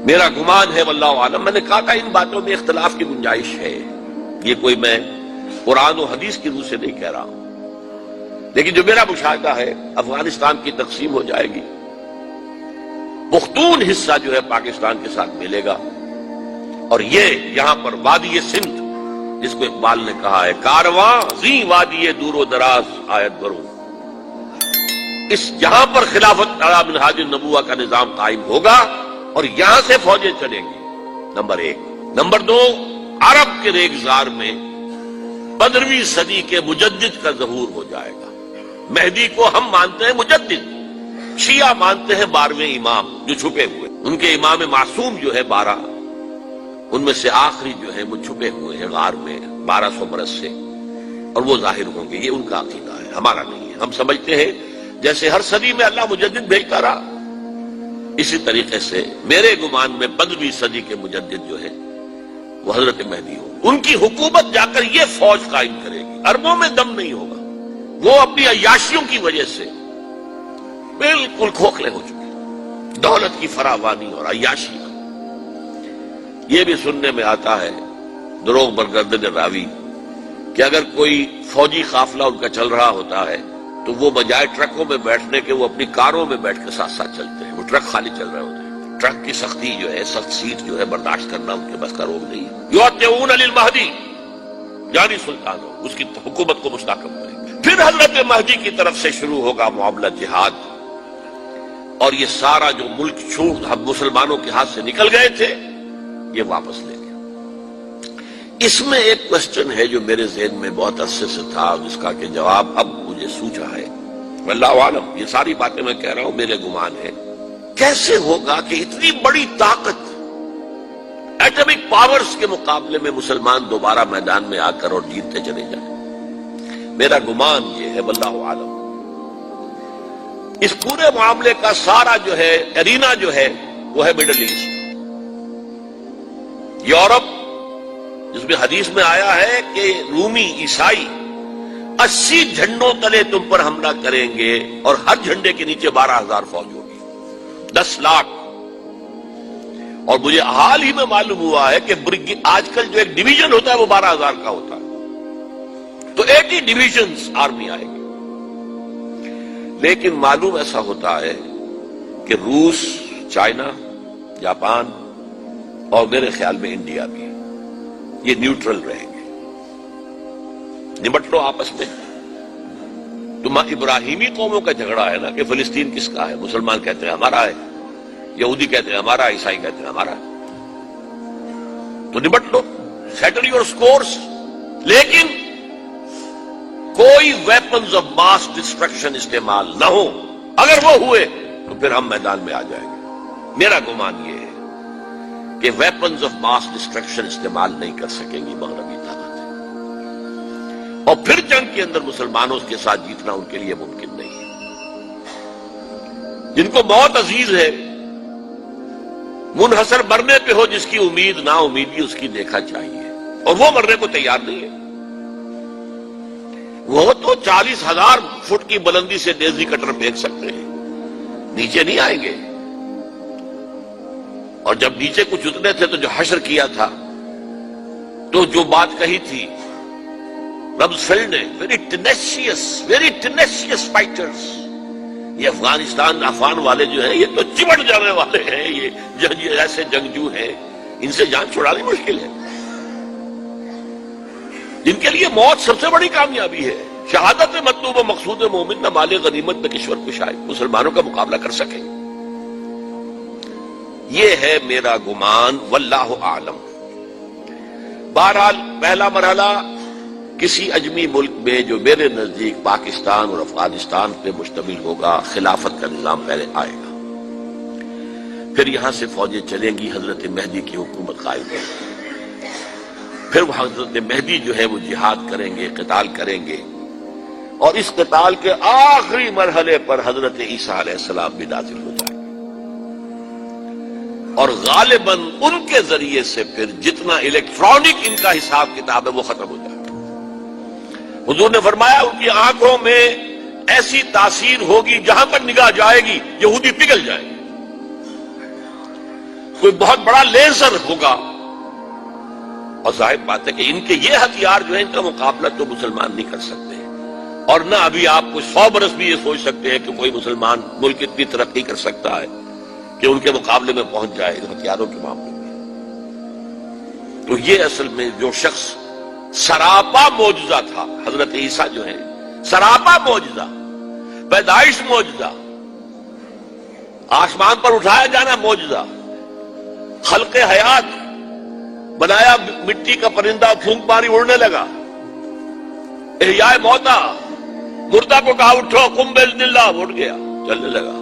میرا گمان ہے واللہ عالم، میں نے کہا تھا ان باتوں میں اختلاف کی گنجائش ہے، یہ کوئی میں قرآن و حدیث کی روح سے نہیں کہہ رہا ہوں، لیکن جو میرا مشاہدہ ہے افغانستان کی تقسیم ہو جائے گی، پختون حصہ جو ہے پاکستان کے ساتھ ملے گا، اور یہ یہاں پر وادی سندھ جس کو اقبال نے کہا ہے کارواں زی وادی دور و دراز آیت بروں، اس یہاں پر خلافت علی منہاج النبوہ کا نظام قائم ہوگا اور یہاں سے فوجیں چلیں گی، نمبر ایک۔ نمبر دو، عرب کے ریگزار میں 15ویں صدی کے مجدد کا ظہور ہو جائے گا۔ مہدی کو ہم مانتے ہیں مجدد، شیعہ مانتے ہیں 12ویں امام جو چھپے ہوئے، ان کے امام معصوم جو ہے 12، ان میں سے آخری جو ہے وہ چھپے ہوئے ہیں غار میں 1200 برس سے، اور وہ ظاہر ہوں گے، یہ ان کا عقیدہ ہے، ہمارا نہیں ہے۔ ہم سمجھتے ہیں جیسے ہر صدی میں اللہ مجدد بھیجتا رہا، اسی طریقے سے میرے گمان میں 15ویں صدی کے مجدد جو ہے وہ حضرت مہدی ہو، ان کی حکومت جا کر یہ فوج قائم کرے گی، اربوں میں دم نہیں ہوگا، وہ اپنی عیاشیوں کی وجہ سے بالکل کھوکھلے ہو چکے، دولت کی فراوانی اور عیاشی۔ یہ بھی سننے میں آتا ہے دروغ برگردن راوی کہ اگر کوئی فوجی قافلہ ان کا چل رہا ہوتا ہے تو وہ بجائے ٹرکوں میں بیٹھنے کے وہ اپنی کاروں میں بیٹھ کے ساتھ ساتھ چلتے ہیں، وہ ٹرک خالی چل رہے ہوتے ہیں، ٹرک کی سختی جو ہے، سخت سیٹ جو ہے برداشت کرنا ان کے بس کا روگ نہیں ہے۔ یعطون للمہدی، یعنی سلطان ہو، اس کی حکومت کو مستحکم کریں گے۔ پھر حضرت مہدی کی طرف سے شروع ہوگا معاملہ جہاد، اور یہ سارا جو ملک چھوٹ ہم مسلمانوں کے ہاتھ سے نکل گئے تھے یہ واپس لے گیا۔ اس میں ایک کوسچن ہے جو میرے ذہن میں بہت عرصے سے تھا، جس کا کہ جواب اب مجھے سوچا ہے، واللہ عالم، یہ ساری باتیں میں کہہ رہا ہوں میرے گمان ہے، کیسے ہوگا کہ اتنی بڑی طاقت ایٹمک پاورز کے مقابلے میں مسلمان دوبارہ میدان میں آ کر اور جیتتے چلے جائیں؟ میرا گمان یہ ہے واللہ عالم، اس پورے معاملے کا سارا جو ہے ارینا جو ہے وہ ہے مڈل ایسٹ، یورپ، جس میں حدیث میں آیا ہے کہ رومی عیسائی 80 جھنڈوں تلے تم پر حملہ کریں گے اور ہر جھنڈے کے نیچے 12,000 فوج ہوگی، 10 لاکھ۔ اور مجھے حال ہی میں معلوم ہوا ہے کہ آج کل جو ایک ڈویژن ہوتا ہے وہ 12,000 کا ہوتا ہے، تو 80 ڈویژنز آرمی آئے گی۔ لیکن معلوم ایسا ہوتا ہے کہ روس، چائنا، جاپان اور میرے خیال میں انڈیا بھی یہ نیوٹرل رہیں گے، نمٹ لو آپس میں۔ تم ابراہیمی قوموں کا جھگڑا ہے نا کہ فلسطین کس کا ہے، مسلمان کہتے ہیں ہمارا ہے، یہودی کہتے ہیں ہمارا، عیسائی کہتے ہیں ہمارا، تو نمٹ لو، سیٹل یور سکورز۔ لیکن کوئی ویپنز آف ماس ڈسٹرکشن استعمال نہ ہو، اگر وہ ہوئے تو پھر ہم میدان میں آ جائیں گے۔ میرا گمان یہ ہے کہ ویپنز آف ماس ڈسٹرکشن استعمال نہیں کر سکیں گی مغربی طاقت، اور پھر جنگ کے اندر مسلمانوں کے ساتھ جیتنا ان کے لیے ممکن نہیں ہے۔ جن کو موت عزیز ہے، منحصر مرنے پہ ہو جس کی امید، نا امیدی اس کی دیکھا چاہیے، اور وہ مرنے کو تیار نہیں ہے۔ وہ تو 40,000 فٹ کی بلندی سے ڈیزی کٹر پھینک سکتے ہیں، نیچے نہیں آئیں گے۔ اور جب نیچے کچھ اتنے تھے تو جو حشر کیا تھا، تو جو بات کہی تھی رمزفیلڈ نے، ویری ٹینیشیس فائٹرز، یہ افغان والے جو ہیں یہ تو چمٹ جانے والے ہیں، یہ ایسے جنگجو ہیں، ان سے جان چھڑانی مشکل ہے، جن کے لیے موت سب سے بڑی کامیابی ہے۔ شہادت مطلوب و مقصود مومن نہ مال غنیمت نہ کشور کشائی، مسلمانوں کا مقابلہ کر سکیں، یہ ہے میرا گمان، واللہ اعلم۔ بہرحال پہلا مرحلہ کسی اجمی ملک میں جو میرے نزدیک پاکستان اور افغانستان پہ مشتمل ہوگا، خلافت کا نظام پہلے آئے گا، پھر یہاں سے فوجیں چلیں گی، حضرت مہدی کی حکومت قائم ہوگی، پھر وہ حضرت مہدی جو ہے وہ جہاد کریں گے، قتال کریں گے، اور اس قتال کے آخری مرحلے پر حضرت عیسیٰ علیہ السلام بھی نازل ہو جائیں گے، اور غالباً ان کے ذریعے سے پھر جتنا الیکٹرانک ان کا حساب کتاب ہے وہ ختم ہو جائے گا۔ حضور نے فرمایا ان کی آنکھوں میں ایسی تاثیر ہوگی، جہاں پر نگاہ جائے گی یہودی پگھل جائیں گے۔ کوئی بہت بڑا لیزر ہوگا، اور ظاہر بات ہے کہ ان کے یہ ہتھیار جو ہے ان کا مقابلہ تو مسلمان نہیں کر سکتے، اور نہ ابھی آپ کو 100 برس بھی یہ سوچ سکتے ہیں کہ کوئی مسلمان ملک اتنی ترقی کر سکتا ہے کہ ان کے مقابلے میں پہنچ جائے ان ہتھیاروں کے معاملے میں۔ تو یہ اصل میں جو شخص سراپا معجزہ تھا، حضرت عیسیٰ جو ہے سراپا معجزہ، پیدائش معجزہ، آسمان پر اٹھایا جانا معجزہ، خلق حیات، بنایا مٹی کا پرندہ، پھونک ماری اڑنے لگا، احیاء موتا، مردہ کو کہا اٹھو قم باذن اللہ، اٹھ گیا چلنے لگا،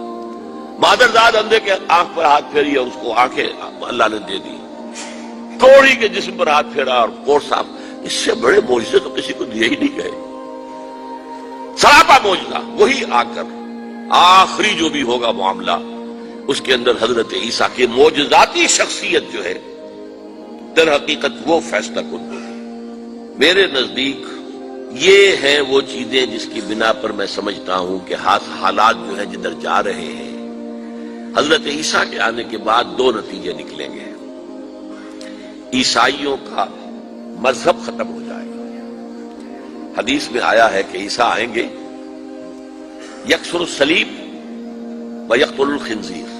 مادرزاد اندھے کے آنکھ پر ہاتھ پھیری اور اس کو آنکھیں اللہ نے دے دی، کوڑی کے جسم پر ہاتھ پھیرا اور کوڑ صاف۔ اس سے بڑے معجزے تو کسی کو دیے ہی نہیں گئے، سراپا معجزہ۔ وہی آ کر آخری جو بھی ہوگا معاملہ، اس کے اندر حضرت عیسیٰ کی معجزاتی شخصیت جو ہے در حقیقت وہ فیصلہ کن ہوگی۔ میرے نزدیک یہ ہیں وہ چیزیں جس کی بنا پر میں سمجھتا ہوں کہ حالات جو ہیں جدھر جا رہے ہیں، حضرت عیسیٰ کے آنے کے بعد 2 نتیجے نکلیں گے۔ عیسائیوں کا مذہب ختم ہو جائے گا۔ حدیث میں آیا ہے کہ عیسیٰ آئیں گے، یکسر الصلیب ویقتل الخنزیر،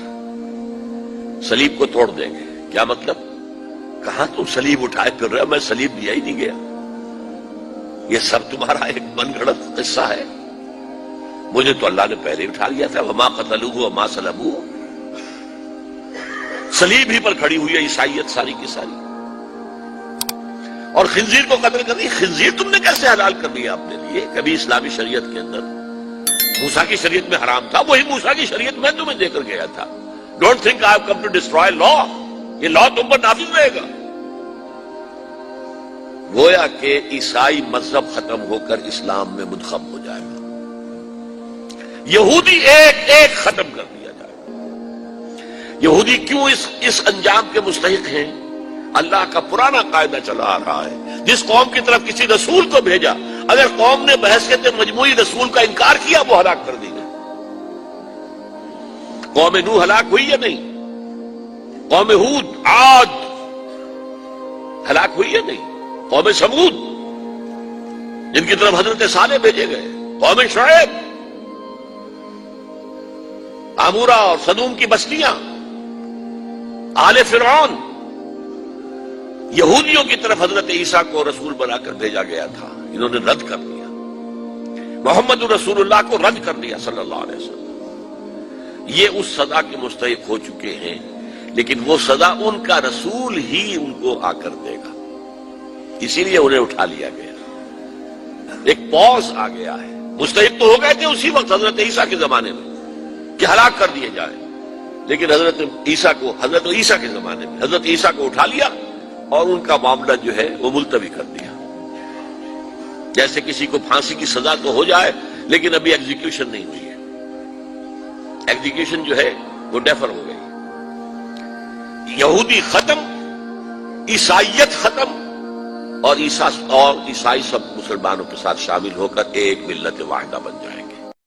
صلیب کو توڑ دیں گے۔ کیا مطلب؟ کہاں تم صلیب اٹھائے پھر رہے ہو؟ میں صلیب دیا ہی نہیں گیا، یہ سب تمہارا ایک من گھڑت قصہ ہے، مجھے تو اللہ نے پہلے اٹھا لیا تھا۔ وما قتلوہ وما صلبوہ، صلیب ہی پر کھڑی ہوئی ہے عیسائیت ساری کی ساری، اور خنزیر کو قتل کر دی۔ خنزیر تم نے کیسے حلال کر دیا اپنے لیے؟ کبھی اسلامی شریعت کے اندر موسیٰ کی شریعت میں حرام تھا، وہی موسیٰ کی شریعت میں تمہیں دے کر گیا تھا۔ Don't think I have come to destroy law, یہ لا تم پر نافذ رہے گا۔ گویا کہ عیسائی مذہب ختم ہو کر اسلام میں منتخب ہو جائے گا، یہودی ایک ایک ختم کر دیا جائے گا۔ یہودی کیوں اس انجام کے مستحق ہیں؟ اللہ کا پرانا قاعدہ چلا آ رہا ہے، جس قوم کی طرف کسی رسول کو بھیجا، اگر قوم نے بحیثیت مجموعی رسول کا انکار کیا وہ ہلاک کر دی گئی۔ قوم نوح ہلاک ہوئی یا نہیں؟ قوم ہود، عاد ہلاک ہوئی یا نہیں؟ قوم سمود جن کی طرف حضرت صالح بھیجے گئے، قوم شعیب، عمورہ اور صدوم کی بستیاں، آل فرعون، یہودیوں کی طرف حضرت عیسیٰ کو رسول بنا کر بھیجا گیا تھا، انہوں نے رد کر دیا، محمد رسول اللہ کو رد کر دیا صلی اللہ علیہ وسلم۔ یہ اس سزا کے مستحق ہو چکے ہیں، لیکن وہ سزا ان کا رسول ہی ان کو آ کر دے گا، اسی لیے انہیں اٹھا لیا گیا، ایک پوز آ گیا ہے۔ مستحق تو ہو گئے تھے اسی وقت حضرت عیسیٰ کے زمانے میں کہ ہلاک کر دیے جائیں، لیکن حضرت عیسیٰ کے زمانے میں حضرت عیسیٰ کو اٹھا لیا اور ان کا معاملہ جو ہے وہ ملتوی کر دیا۔ جیسے کسی کو پھانسی کی سزا تو ہو جائے لیکن ابھی ایگزیکیوشن نہیں ہوئی ہے، ایگزیکیوشن جو ہے وہ ڈیفر ہو گئی۔ یہودی ختم، عیسائیت ختم، اور عیسائی سب مسلمانوں کے ساتھ شامل ہو کر ایک ملت واحدہ بن جائے گی۔